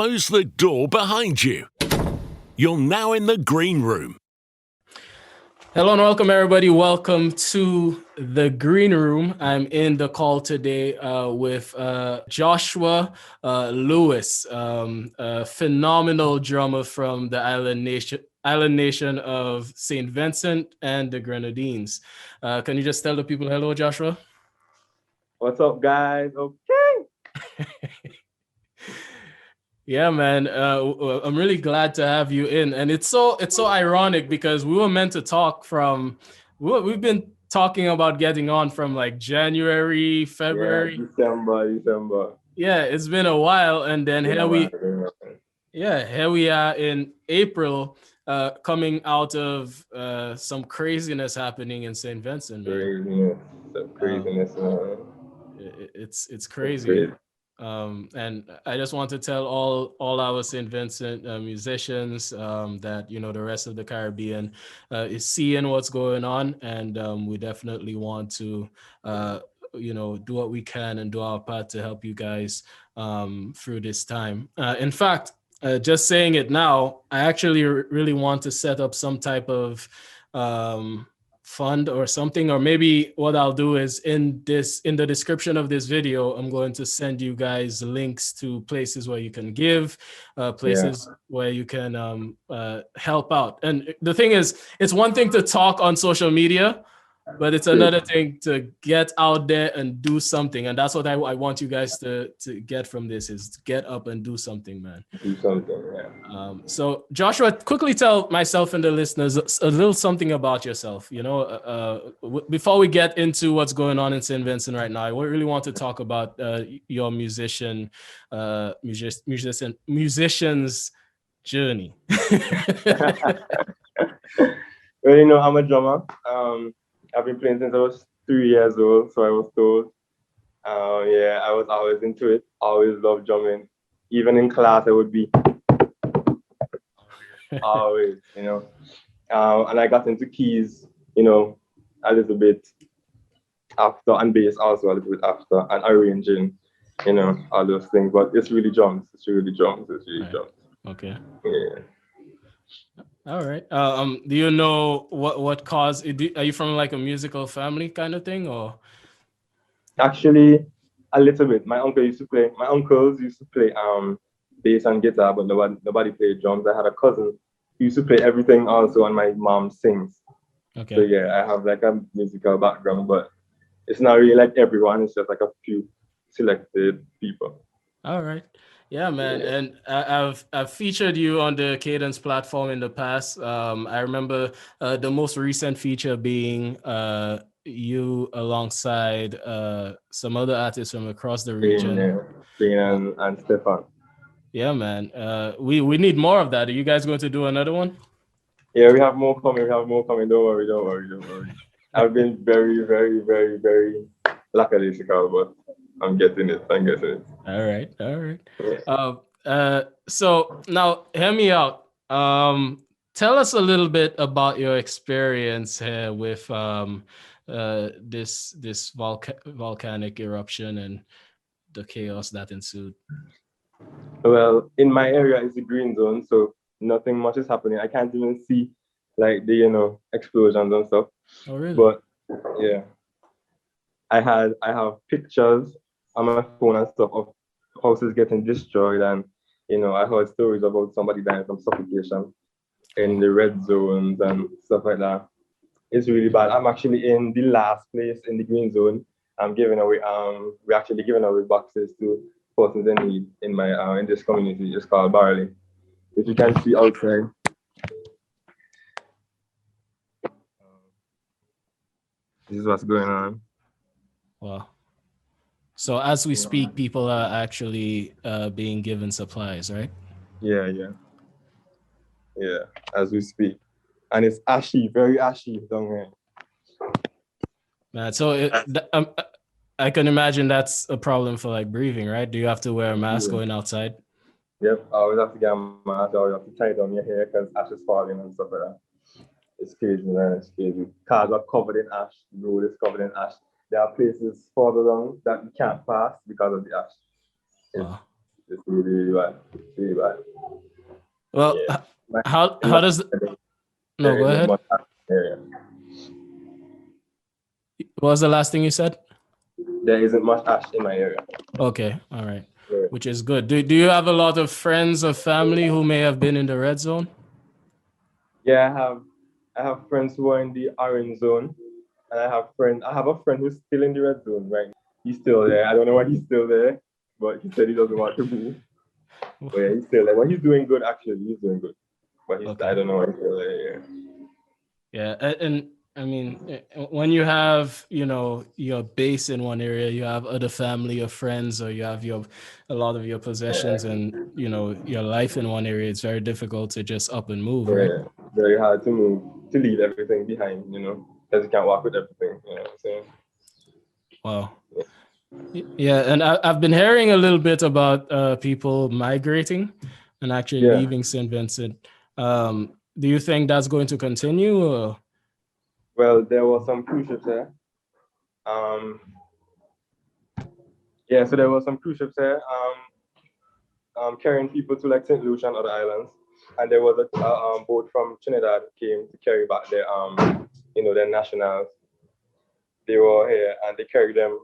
close the door behind you. You're now in the green room. Hello and welcome, everybody. Welcome to the green room. I'm in the call today with Joshua Lewis, a phenomenal drummer from the island nation of St. Vincent and the Grenadines. Can you just tell the people hello, Joshua? What's up, guys? Okay. Yeah, man. I'm really glad to have you in, and it's so ironic because we were meant to talk we've been talking about getting on from like January, February, December. Yeah, it's been a while, and then here we are in April, coming out of some craziness happening in St. Vincent, man. Craziness. It's crazy. And I just want to tell all our St. Vincent musicians that, you know, the rest of the Caribbean is seeing what's going on, and we definitely want to do what we can and do our part to help you guys through this time. In fact, just saying it now, I actually really want to set up some type of fund or something, or maybe what I'll do is in the description of this video, I'm going to send you guys links to places where you can give, places where you can help out. And the thing is, it's one thing to talk on social media, but it's another thing to get out there and do something. And that's what I want you guys to get from this, is to get up and do something, man. Do something, yeah. So Joshua, quickly tell myself and the listeners a little something about yourself. You know, before we get into what's going on in St. Vincent right now, I really want to talk about your musician's journey. Well, you know, I'm a drummer. I've been playing since I was 3 years old, so I was told. I was always into it. Always loved drumming. Even in class, I would be always, you know. And I got into keys, you know, a little bit after, and bass also a little bit after, and arranging, you know, all those things. But it's really drums. Okay. Yeah. All right. Do you know what caused? Are you from like a musical family kind of thing, or? Actually, a little bit. My uncles used to play bass and guitar, but nobody played drums. I had a cousin who used to play everything also, and my mom sings. Okay. So yeah, I have like a musical background, but it's not really like everyone. It's just like a few selected people. All right. Yeah, man. And I've featured you on the Cadence platform in the past. I remember the most recent feature being you alongside some other artists from across the region. Dean and Stefan. Yeah, man. We need more of that. Are you guys going to do another one? Yeah, we have more coming. Don't worry. I've been very, very, very, very lackadaisical, but I'm getting it. All right. Yeah. So now hear me out. Tell us a little bit about your experience here with this volcanic eruption and the chaos that ensued. Well, in my area is the green zone, so nothing much is happening. I can't even see like the explosions and stuff. Oh, really? But yeah, I have pictures on my phone and stuff of houses getting destroyed, and I heard stories about somebody dying from suffocation in the red zones and stuff like that. It's really bad. I'm actually in the last place in the green zone. We're actually giving away boxes to persons in need in my in this community. It's called Barley. If you can see outside. This is what's going on. Wow. So as we speak, people are actually being given supplies, right? Yeah, as we speak. And it's ashy, very ashy down here. Man, so I can imagine that's a problem for like breathing, right? Do you have to wear a mask going outside? Yep, I always have to get a mask. I always have to tie down your hair because ash is falling and stuff like that. It's crazy, man. It's crazy. Cars are covered in ash. The road is covered in ash. There are places further down that you can't pass because of the ash. Wow. It's really bad. It's really bad. Well, Yeah. how does no, There go isn't ahead. much area. What was the last thing you said? There isn't much ash in my area. Okay, all right, Yeah. which is good. Do you have a lot of friends or family who may have been in the red zone? Yeah, I have friends who are in the orange zone, and I have a friend who's still in the red zone, right? He's still there. I don't know why he's still there, but he said he doesn't want to move. But yeah, he's still there. Well, he's doing good actually. He's doing good. But Okay. I don't know why he's still there. Yeah. Yeah, and I mean, when you have, your base in one area, you have other family or friends, or you have a lot of your possessions and, your life in one area, it's very difficult to just up and move, right? Yeah, very hard to move, to leave everything behind, because you can't walk with everything, you know what I'm saying? Wow. Yeah, and I've been hearing a little bit about people migrating and actually Yeah. leaving St. Vincent. Do you think that's going to continue? Or? Well, there were some cruise ships there. Yeah, so there were some cruise ships there, carrying people to like St. Lucia and other islands. And there was a boat from Trinidad came to carry back their nationals. They were here and they carried them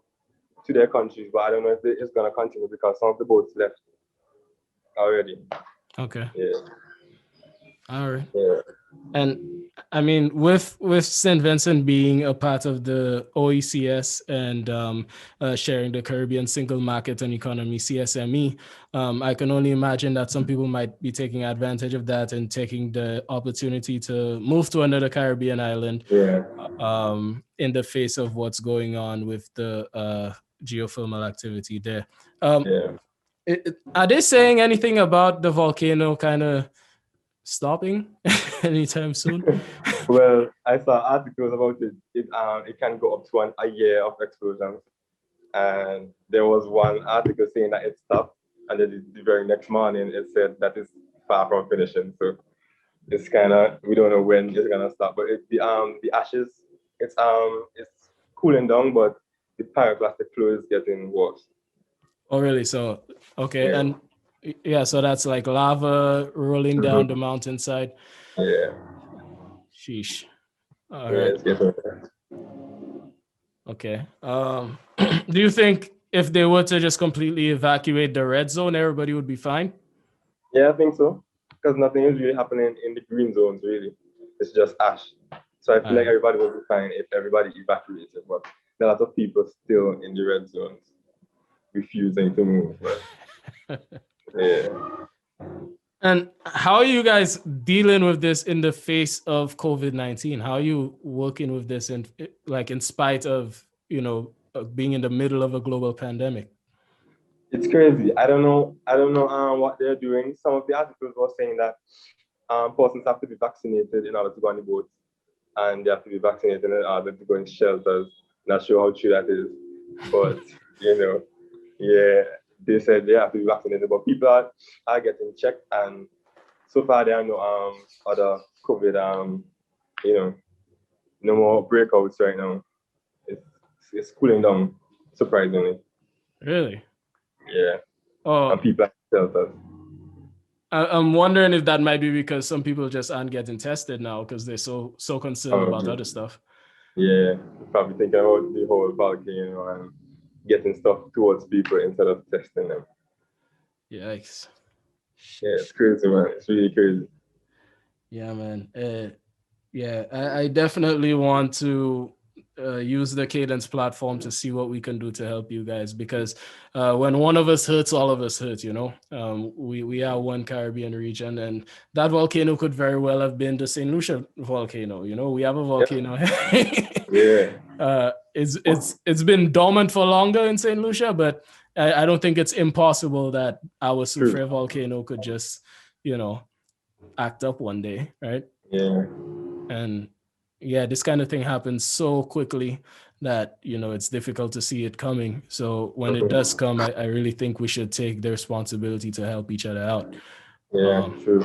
to their countries, but I don't know if it's gonna continue because some of the boats left already. Okay. Yeah. All right. Yeah. And I mean, with St. Vincent being a part of the OECS and sharing the Caribbean Single Market and Economy (CSME), I can only imagine that some people might be taking advantage of that and taking the opportunity to move to another Caribbean island. Yeah. In the face of what's going on with the geothermal activity there. Yeah. Are they saying anything about the volcano kind of stopping anytime soon? Well, I saw articles about it. It can go up to a year of explosions. And there was one article saying that it stopped, and then the very next morning it said that it's far from finishing. So it's kind of, we don't know when it's gonna stop. But the ashes, it's cooling down, but the pyroclastic flow is getting worse. Oh, really? So okay, Yeah. and yeah, so that's like lava rolling down the mountainside. Yeah. Sheesh. All Yeah, right. it's getting worse. Okay. Do you think if they were to just completely evacuate the red zone, everybody would be fine? Yeah, I think so. Because nothing is really happening in the green zones, really. It's just ash. So I feel like everybody will be fine if everybody evacuated. But there are a lot of people still in the red zones, refusing to move. But, yeah. And how are you guys dealing with this in the face of COVID-19? How are you working with this in spite of, being in the middle of a global pandemic? It's crazy. I don't know what they're doing. Some of the articles were saying that persons have to be vaccinated in order to go on the boats, and they have to be vaccinated in order to go in shelters. Not sure how true that is, but yeah, they said they have to be vaccinated. But people are getting checked, and so far there are no other COVID no more breakouts right now. It's cooling down, surprisingly. Really? Yeah. Oh, And people are shelters. I'm wondering if that might be because some people just aren't getting tested now because they're so concerned about other stuff. Yeah, probably thinking about the whole volcano and getting stuff towards people instead of testing them. Yikes. Yeah, it's crazy, man. It's really crazy. Yeah, man. Yeah, I definitely want to use the Cadence platform to see what we can do to help you guys because when one of us hurts, all of us hurt, we are one Caribbean region and that volcano could very well have been the St. Lucia volcano. We have a volcano. Yeah. It's been dormant for longer in St. Lucia, but I don't think it's impossible that our Soufriere volcano could just, act up one day, right? Yeah. And yeah, this kind of thing happens so quickly that, it's difficult to see it coming. So when it does come, I really think we should take the responsibility to help each other out. Yeah, true.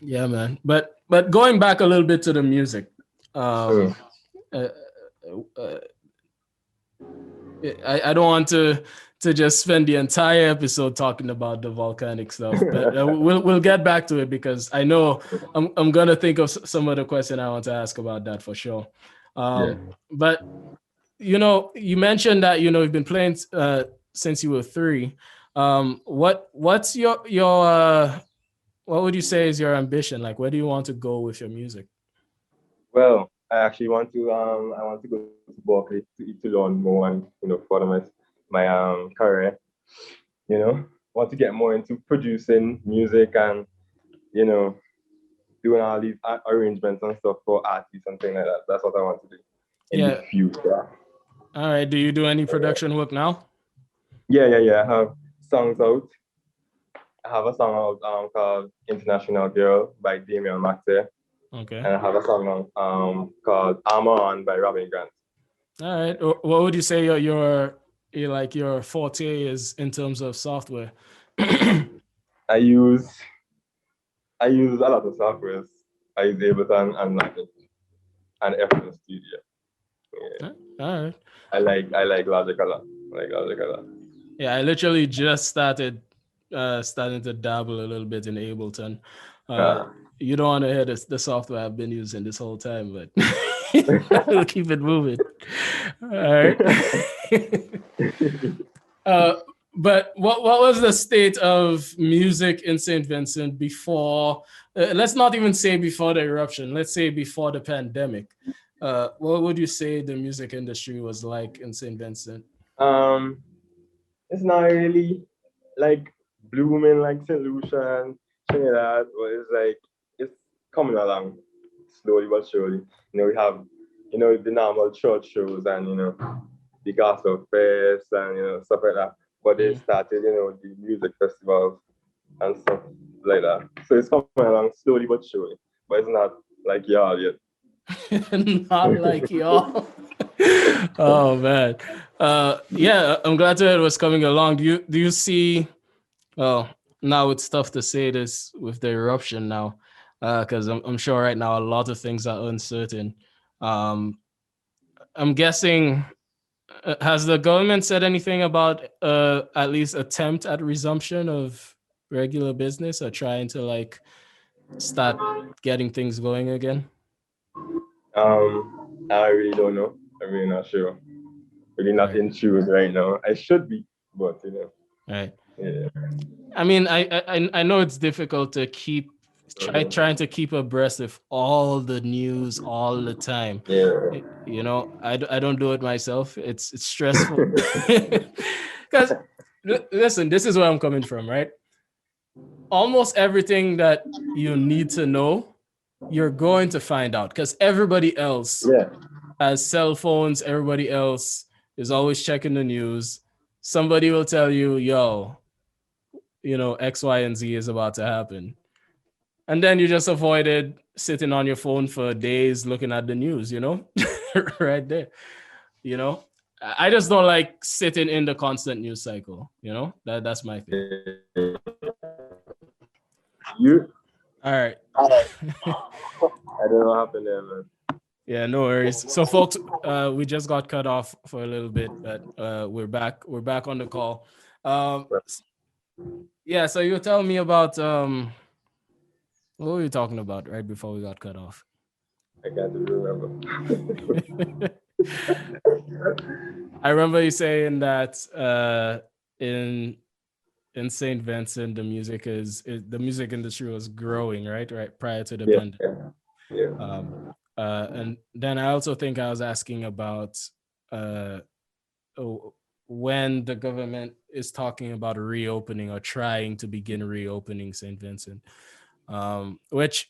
Yeah, man. But going back a little bit to the music, I don't want to to just spend the entire episode talking about the volcanic stuff, but we'll get back to it because I know I'm gonna think of some other question I want to ask about that for sure. But you mentioned that you've been playing since you were 3. What's your what would you say is your ambition? Like, where do you want to go with your music? Well, I actually want to go to Berkeley to learn more and further my career. Want to get more into producing music and doing all these arrangements and stuff for artists and things like that. That's what I want to do in the future. All right. Do you do any production work now? Yeah. I have songs out. I have a song out called International Girl by Damian Maxey. Okay. And I have a song called Armor On by Robin Grant. All right. What would you say your forte is in terms of software? I use a lot of softwares. I use Ableton and Logic and FL Studio. Yeah. All right. I like Logic a lot. Yeah, I literally just starting to dabble a little bit in Ableton. You don't want to hear the software I've been using this whole time, but we'll keep it moving. All right. But what was the state of music in St. Vincent before? Let's not even say before the eruption. Let's say before the pandemic. What would you say the music industry was like in St. Vincent? It's not really like blooming like St. Lucia and Trinidad, but it's coming along slowly but surely. We have the normal church shows and the gospel fest and stuff like that. But they started the music festivals and stuff like that. So it's coming along slowly but surely. But it's not like y'all yet. Not like y'all. Oh man. Yeah, I'm glad to hear it was coming along. Do you see, well, now it's tough to say this with the eruption now, because I'm sure right now a lot of things are uncertain. I'm guessing, has the government said anything about at least attempt at resumption of regular business or trying to start getting things going again? I really don't know. I'm really not sure. Really not in tune right now. I should be, but Right. Yeah. I mean, I know it's difficult to keep trying to keep abreast of all the news all the time. Yeah. I don't do it myself. It's stressful. Because listen, this is where I'm coming from, right? Almost everything that you need to know, you're going to find out because everybody else has cell phones. Everybody else is always checking the news. Somebody will tell you, yo, X, Y, and Z is about to happen. And then you just avoided sitting on your phone for days looking at the news, right there. I just don't like sitting in the constant news cycle, that's my thing. You? All right. I don't know what happened there, man. Yeah, no worries. So folks, we just got cut off for a little bit, but we're back. We're back on the call. Yeah, so you were telling me about what were you talking about right before we got cut off? I can't remember. I remember you saying that in St. Vincent, the music industry was growing, right prior to the pandemic. Yeah. And then I also think I was asking about when the government is talking about reopening or trying to begin reopening St. Vincent, which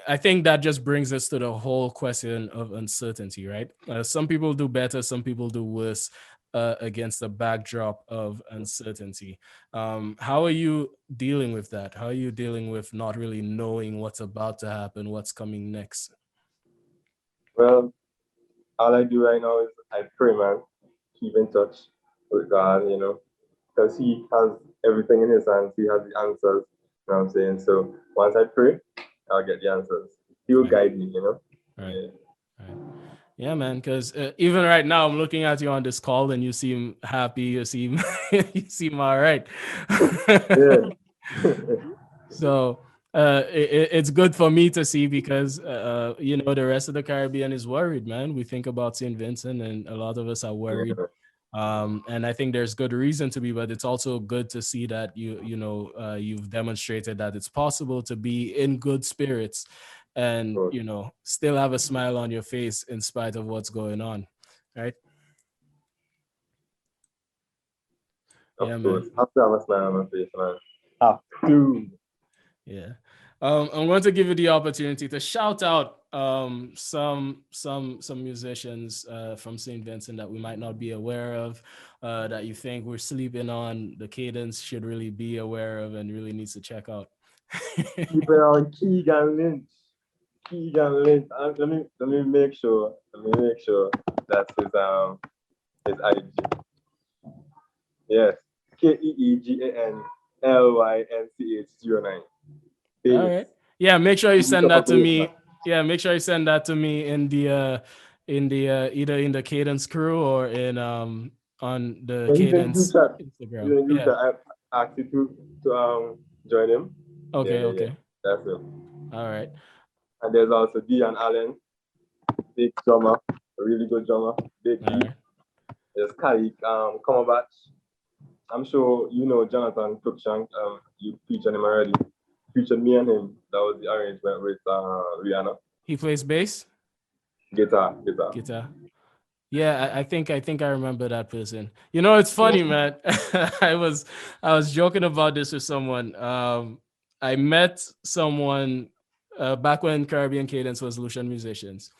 I think that just brings us to the whole question of uncertainty, right? Some people do better, some people do worse against the backdrop of uncertainty. How are you dealing with that? How are you dealing with not really knowing what's about to happen, what's coming next? Well, all I do right now is I pray, man. Keep in touch with God, because He has everything in His hands. He has the answers. You know what I'm saying? So once I pray, I'll get the answers. He will guide me, Right. Yeah, man. Because even right now, I'm looking at you on this call, and you seem happy. You seem you seem all right. Yeah. So it's good for me to see because the rest of the Caribbean is worried, man. We think about St. Vincent, and a lot of us are worried. Yeah. And I think there's good reason to be, but it's also good to see that you've demonstrated that it's possible to be in good spirits and Of still have a smile on your face in spite of what's going on, right? Yeah, man. course. Have to have a smile on my face, man. Have to. Yeah. I'm going to give you the opportunity to shout out some musicians from St. Vincent that we might not be aware of, that you think we're sleeping on. The Cadence should really be aware of and really needs to check out. Keep it on Keegan Lynch. Keegan Lynch. Let me make sure. Let me make sure that's his IG. Yes. KEEGANLYNCH09. All right. Yeah, make sure you Keep send up that to to date, me. man. Yeah, make sure you send that to me in the either in the Cadence crew or in on the And he's in group Cadence chat. He's Instagram. in group Yeah. chat. I asked you to join him. Yeah, Okay, yeah, yeah. okay. That's him. All right. And there's also Dion Allen, big drummer, a really good drummer, big All beat. right. There's Kalik Cumberbatch. I'm sure you know Jonathan Cruikshank. You featured him already. Featured me and him. That was the arrangement with Rihanna. He plays bass, Guitar. guitar. Yeah, I think I remember that person. It's funny, man. I was I was joking about this with someone. I met someone back when Caribbean Cadence was Lucian Musicians.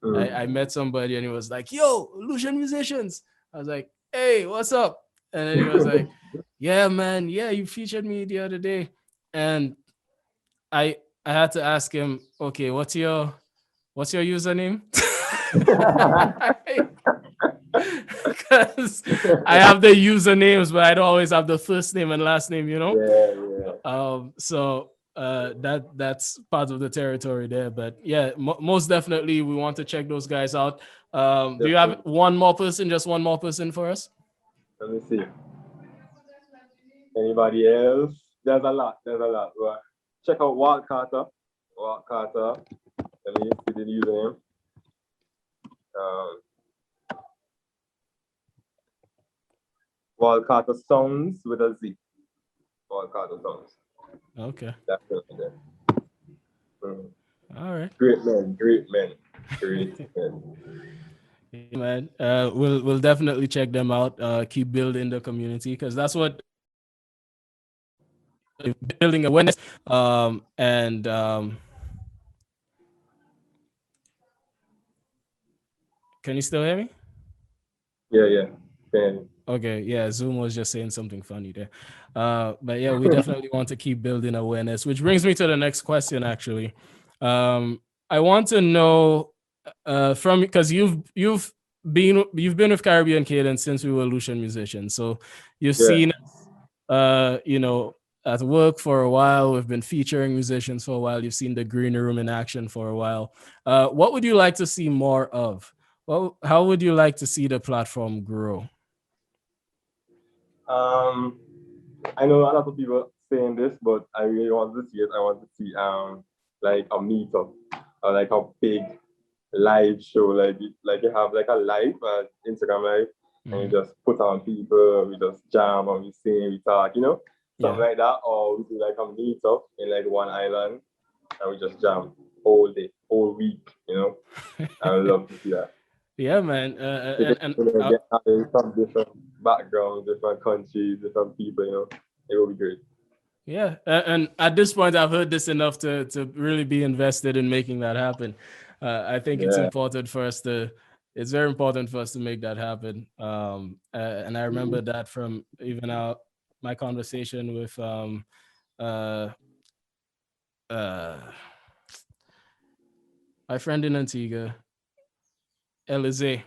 I met somebody and he was like, "Yo, Lucian Musicians." I was like, "Hey, what's up?" And then he was like, "Yeah, man. Yeah, you featured me the other day." And I I had to ask him, "Okay, what's your username?" Because I have the usernames, but I don't always have the first name and last name, Yeah. So that's part of the territory there. But yeah, most definitely we want to check those guys out. Do you have just one more person for us? Let me see. Anybody else? There's a lot. But check out Walt Carter. Walt Carter. Let me see the username. Walt Carter Sounds with a Z. Walt Carter Sounds. Okay. Definitely there. All right. Great men. Yeah, man. We'll definitely check them out. Keep building the community because that's what building awareness. And can you still hear me? Yeah. Okay, yeah, Zoom was just saying something funny there. But yeah, we definitely want to keep building awareness, which brings me to the next question actually. I want to know from because you've been with Caribbean Cadence since we were Lucian musicians. So you've Yeah. seen at work for a while. We've been featuring musicians for a while. You've seen the green room in action for a while. What would you like to see more of? Well, how would you like to see the platform grow? I know a lot of people saying this, but I really want to see it. I want to see like a meetup or like a big live show, like you have like a live Instagram live, and you just put on people, we just jam and we sing, we talk, something like that, or we do like a meetup in like one island and we just jam whole day, whole week, I would love to see that. Yeah, man. Get from different backgrounds, different countries, different people, it will be great. Yeah, and at this point, I've heard this enough to really be invested in making that happen. I think it's important for us to. It's very important for us to make that happen. And I remember that from even my conversation with my friend in Antigua, Elize.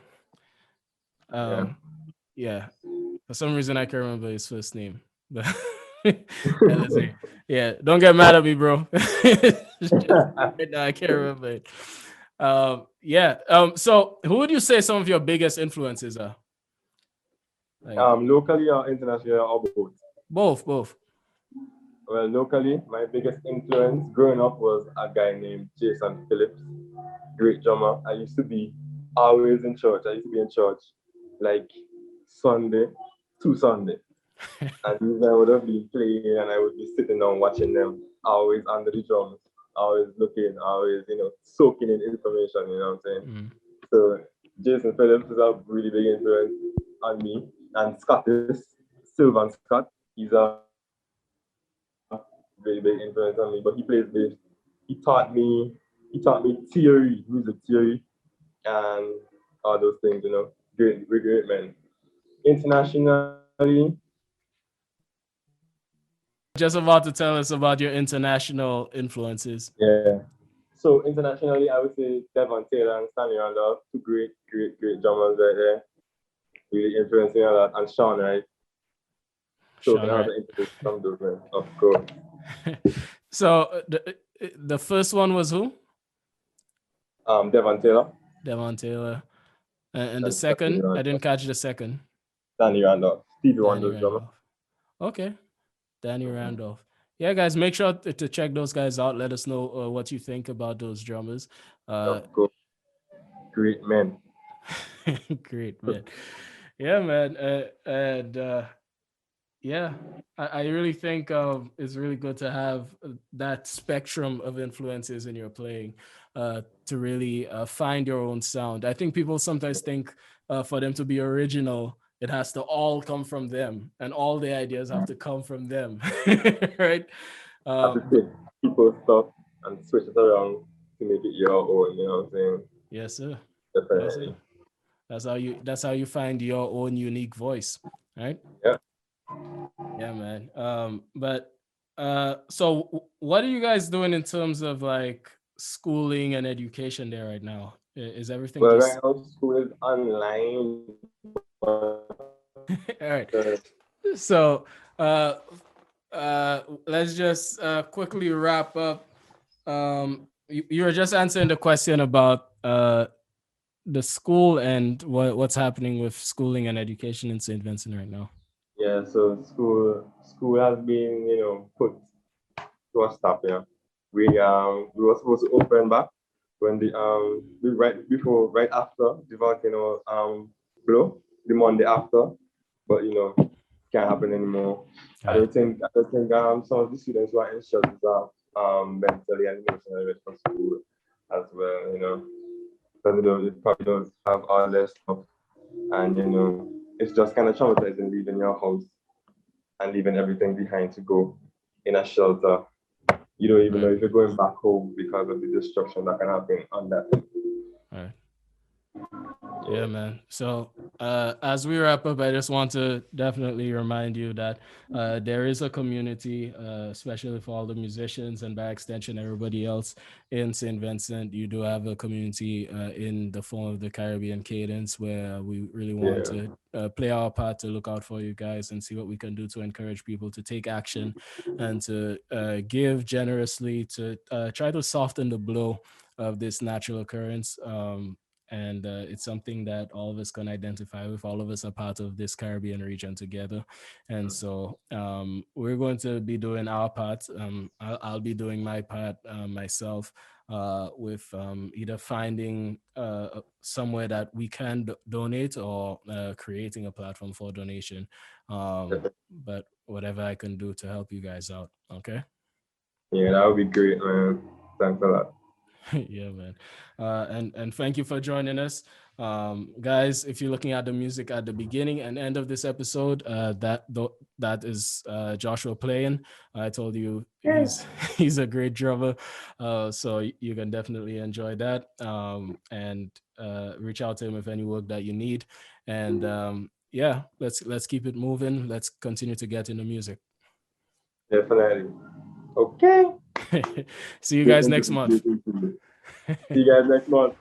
Yeah. For some reason, I can't remember his first name, but Elize. Yeah, don't get mad at me, bro. Right now, I can't remember it. Yeah. So who would you say some of your biggest influences are? Like, Locally or internationally or both? both. Well, locally, my biggest influence growing up was a guy named Jason Phillips, great drummer. I used to be always in church. I used to be in church like Sunday to Sunday. And these I would have been playing and I would be sitting down watching them, always under the drums, always looking, always, soaking in information, you know what I'm saying? Mm. So Jason Phillips is a really big influence on me. And Sylvan Scott, he's a very big influence on me, but he plays bass. He taught me theory, music theory, and all those things, great man. Internationally, Just about to tell us about your international influences. yeah. So internationally, I would say Devon Taylor and Stanley Randolph, two great drummers right there, really influencing a lot, and Sean Wright. So Sean I have Wright. the influence from those men, of course. So the first one was who? Devon Taylor. Devon Taylor. And the And second, Stanley I didn't catch the second. Stanley Randolph, Stevie Danny Wonder's drummer. Randolph. Okay. Danny Randolph. Yeah, guys, make sure to check those guys out. Let us know what you think about those drummers. Of course. Great men. Great, man. Yeah, man. Yeah, I really think it's really good to have that spectrum of influences in your playing to really find your own sound. I think people sometimes think for them to be original, it has to all come from them and all the ideas have to come from them, right? Have to take people's stuff and switch it around to make it your own, you know what I'm saying? Yes, sir. Definitely. Yes, sir. That's how you find your own unique voice, right? Yeah. Yeah, man. So what are you guys doing in terms of like schooling and education there right now? Is everything Well, just right now school is online. all right? So let's just quickly wrap up. You were just answering the question about the school and what's happening with schooling and education in St. Vincent right now. Yeah, so school has been, put to a stop, We were supposed to open back when right after the volcano blow, the Monday after, but can't happen anymore. I don't think some of the students who are in shelters are mentally and emotionally ready for school as well, because they probably don't have all their stuff, and it's just kind of traumatizing leaving your house and leaving everything behind to go in a shelter. You don't even know if you're going back home because of the destruction that can happen on that. Right. Yeah, man. So as we wrap up, I just want to definitely remind you that there is a community, especially for all the musicians and by extension, everybody else in St. Vincent. You do have a community in the form of the Caribbean Cadence where we really want to play our part to look out for you guys and see what we can do to encourage people to take action and to give generously to try to soften the blow of this natural occurrence. And it's something that all of us can identify with. All of us are part of this Caribbean region together. And so we're going to be doing our part. I'll be doing my part myself with either finding somewhere that we can donate or creating a platform for donation. But whatever I can do to help you guys out. Okay. Yeah, that would be great, man. Thanks a lot. Yeah, man. And thank you for joining us. Guys, if you're looking at the music at the beginning and end of this episode, that is Joshua playing. I told you he's a great drummer. So you can definitely enjoy that. And reach out to him with any work that you need. And yeah, let's keep it moving. Let's continue to get into music. Definitely. Okay. See you guys next month. See you guys next month.